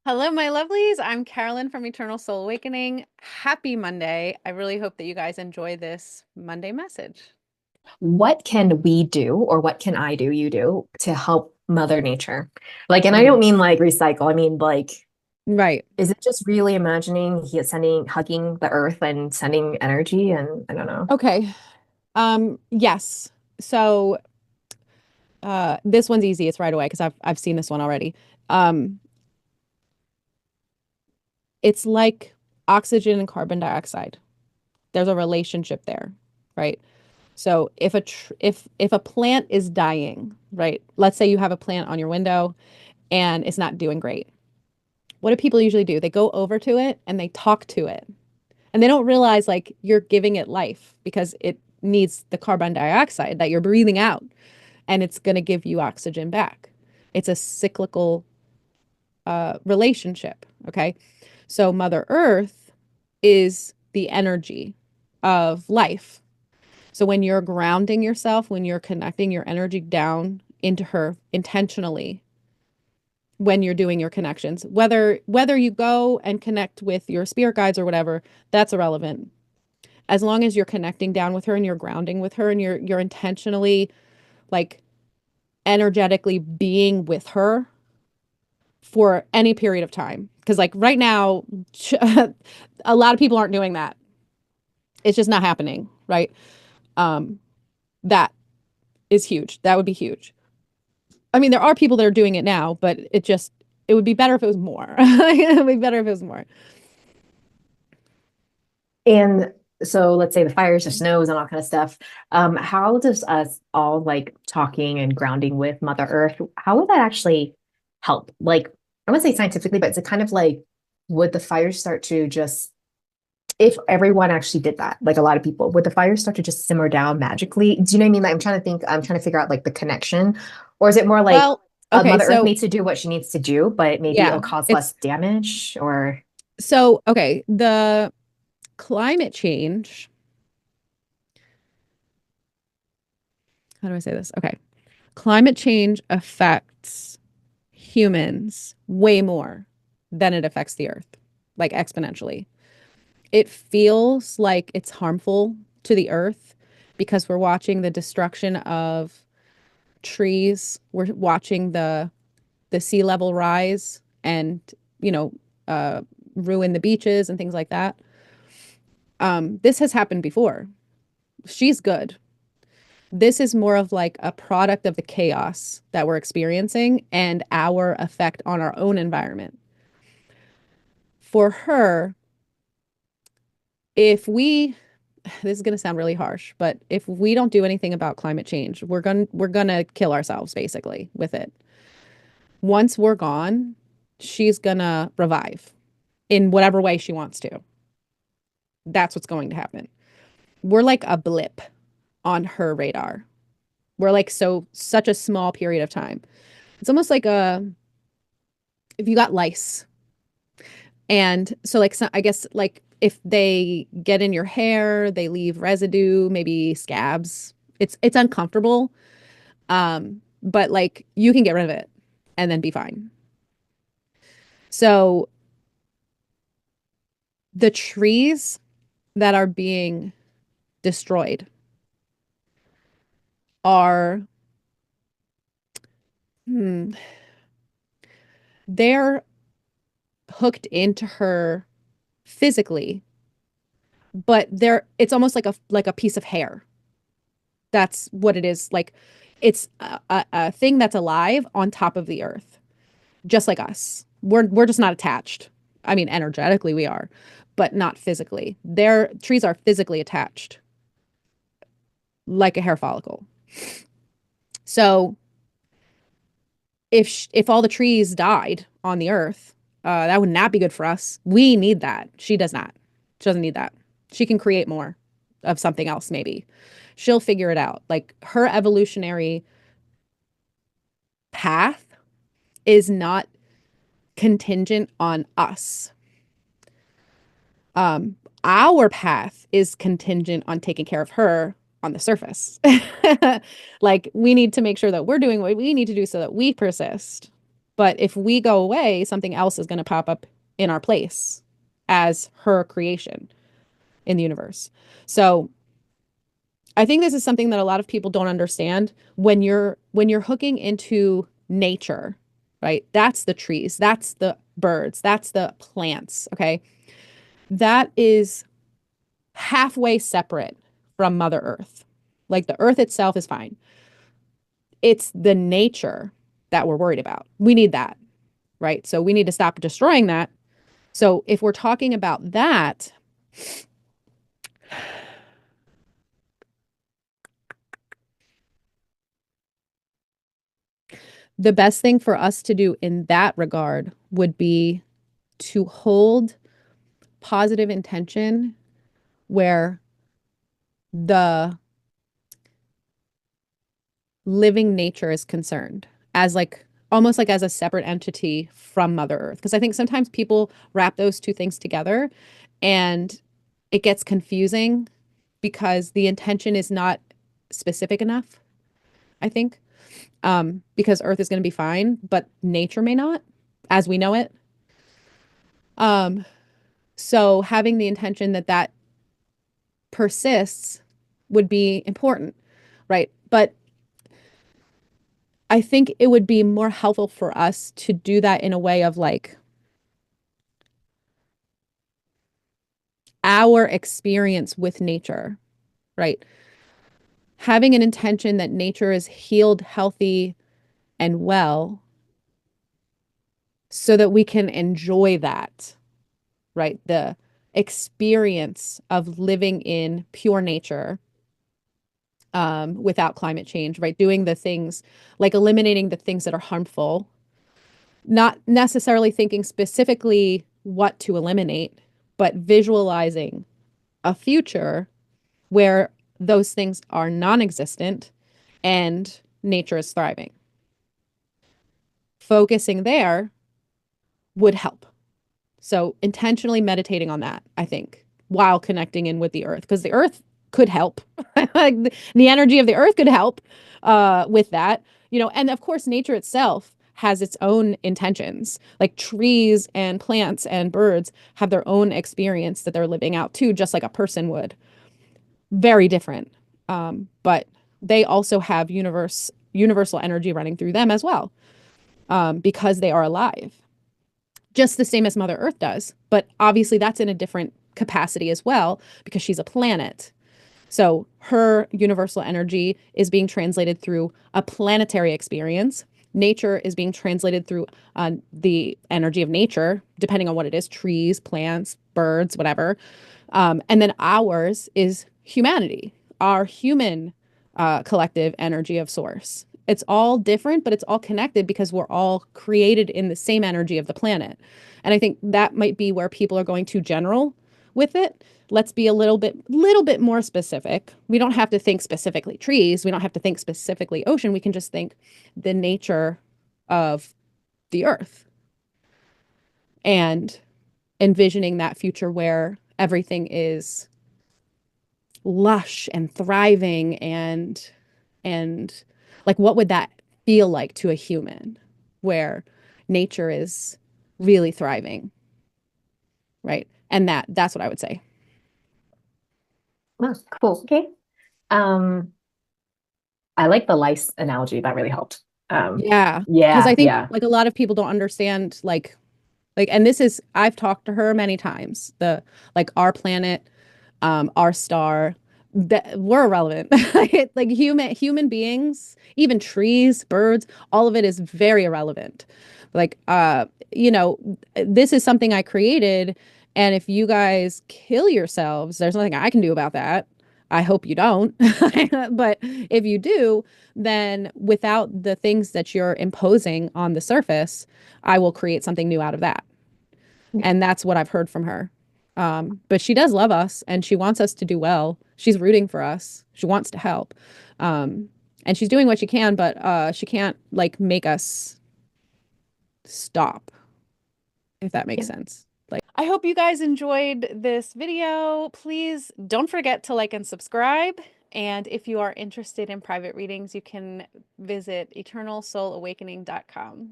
Hello, my lovelies. I'm Carolyn from Eternal Soul Awakening. Happy Monday. I really hope that you guys enjoy this Monday message. What can we do, or what can I do, you do, to help Mother Nature? Like, and I Mhm. don't mean like recycle. I mean, like, Right. is it just really imagining he is hugging the earth and sending energy? And I don't know. Okay. Yes. So, this one's easy. It's right away because I've seen this one already. Um, it's like oxygen and carbon dioxide. There's a relationship there, right? So if a plant is dying, right? Let's say you have a plant on your window and it's not doing great. What do people usually do? They go over to it and they talk to it. And they don't realize like you're giving it life because it needs the carbon dioxide that you're breathing out and it's going to give you oxygen back. It's a cyclical relationship. Okay. So Mother Earth is the energy of life. So when you're grounding yourself, when you're connecting your energy down into her intentionally, when you're doing your connections, whether you go and connect with your spirit guides or whatever, that's irrelevant. As long as you're connecting down with her and you're grounding with her and you're intentionally like energetically being with her for any period of time. Because like right now, a lot of people aren't doing that. It's just not happening, right? Um, that is huge. That would be huge. I mean, there are people that are doing it now, but it would be better if it was more. It would be better if it was more. And so let's say the fires, the snows, and all kind of stuff. How does us all like talking and grounding with Mother Earth, how would that actually help? Like, I wouldn't say scientifically, but it's a kind of like, would the fires start to just if everyone actually did that, like a lot of people, would the fire start to just simmer down magically? Do you know what I mean? Like I'm trying to figure out like the connection. Or is it more like Well, okay, Mother Earth so needs to do what she needs to do, but maybe yeah, it'll cause it's less damage? Or so okay. The climate change, how do I say this? Okay. Climate change affects humans way more than it affects the earth, like exponentially. It feels like it's harmful to the earth because we're watching the destruction of trees. We're watching the sea level rise and, you know, uh, ruin the beaches and things like that. This has happened before. She's good. This is more of like a product of the chaos that we're experiencing and our effect on our own environment. For her, if we this is going to sound really harsh, but if we don't do anything about climate change, we're going to kill ourselves basically with it. Once we're gone, she's going to revive in whatever way she wants to. That's what's going to happen. We're like a blip on her radar. We're like such a small period of time. It's almost like a if you got lice. And so like so, I guess like if they get in your hair, they leave residue, maybe scabs. It's uncomfortable. But like you can get rid of it and then be fine. So the trees that are being destroyed are hmm, they're hooked into her physically, but it's almost like a piece of hair. That's what it is. Like it's a thing that's alive on top of the earth, just like us. We're just not attached. I mean, energetically we are, but not physically. Their trees are physically attached, like a hair follicle. So if all the trees died on the earth, that would not be good for us. We need that. She does not. She doesn't need that. She can create more of something else, maybe. She'll figure it out. Like her evolutionary path is not contingent on us. Um, our path is contingent on taking care of her on the surface. Like we need to make sure that we're doing what we need to do so that we persist. But if we go away, something else is going to pop up in our place as her creation in the universe. So I think this is something that a lot of people don't understand when you're hooking into nature, right? That's the trees, that's the birds, that's the plants, okay? That is halfway separate from Mother Earth. Like the earth itself is fine. It's the nature that we're worried about. We need that, right? So we need to stop destroying that. So if we're talking about that, the best thing for us to do in that regard would be to hold positive intention where the living nature is concerned as like almost like as a separate entity from Mother Earth. Because I think sometimes people wrap those two things together and it gets confusing because the intention is not specific enough, I think. Because Earth is going to be fine, but nature may not, as we know it. Um, so having the intention that that persists would be important, right? But I think it would be more helpful for us to do that in a way of like our experience with nature, right? Having an intention that nature is healed, healthy, and well so that we can enjoy that, right? The experience of living in pure nature without climate change, right? Doing the things like eliminating the things that are harmful, not necessarily thinking specifically what to eliminate, but visualizing a future where those things are non existent and nature is thriving. Focusing there would help. So, intentionally meditating on that, I think, while connecting in with the earth, because the earth could help. Like the energy of the earth could help with that, you know, and of course, nature itself has its own intentions. Like trees and plants and birds have their own experience that they're living out too, just like a person would. Very different. But they also have universal energy running through them as well, because they are alive, just the same as Mother Earth does. But obviously, that's in a different capacity as well because she's a planet. So her universal energy is being translated through a planetary experience. Nature is being translated through the energy of nature, depending on what it is, trees, plants, birds, whatever. And then ours is humanity, our human collective energy of source. It's all different, but it's all connected because we're all created in the same energy of the planet. And I think that might be where people are going too general with it. Let's be a little bit more specific. We don't have to think specifically trees. We don't have to think specifically ocean. We can just think the nature of the earth and envisioning that future where everything is lush and thriving and like what would that feel like to a human where nature is really thriving, right? And that's what I would say. Oh, cool. Okay. Um, I like the lice analogy. That really helped. Yeah, because Yeah, I think yeah. like a lot of people don't understand like and this is I've talked to her many times. The like our planet, our star, that we're irrelevant. Like human beings, even trees, birds, all of it is very irrelevant. Like you know, this is something I created, and if you guys kill yourselves, there's nothing I can do about that. I hope you don't. But if you do, then without the things that you're imposing on the surface, I will create something new out of that. And that's what I've heard from her. But she does love us and she wants us to do well. She's rooting for us. She wants to help. Um, and she's doing what she can, but she can't like make us stop, if that makes Yeah. sense. Like, I hope you guys enjoyed this video. Please don't forget to like and subscribe. And if you are interested in private readings, you can visit eternalsoulawakening.com.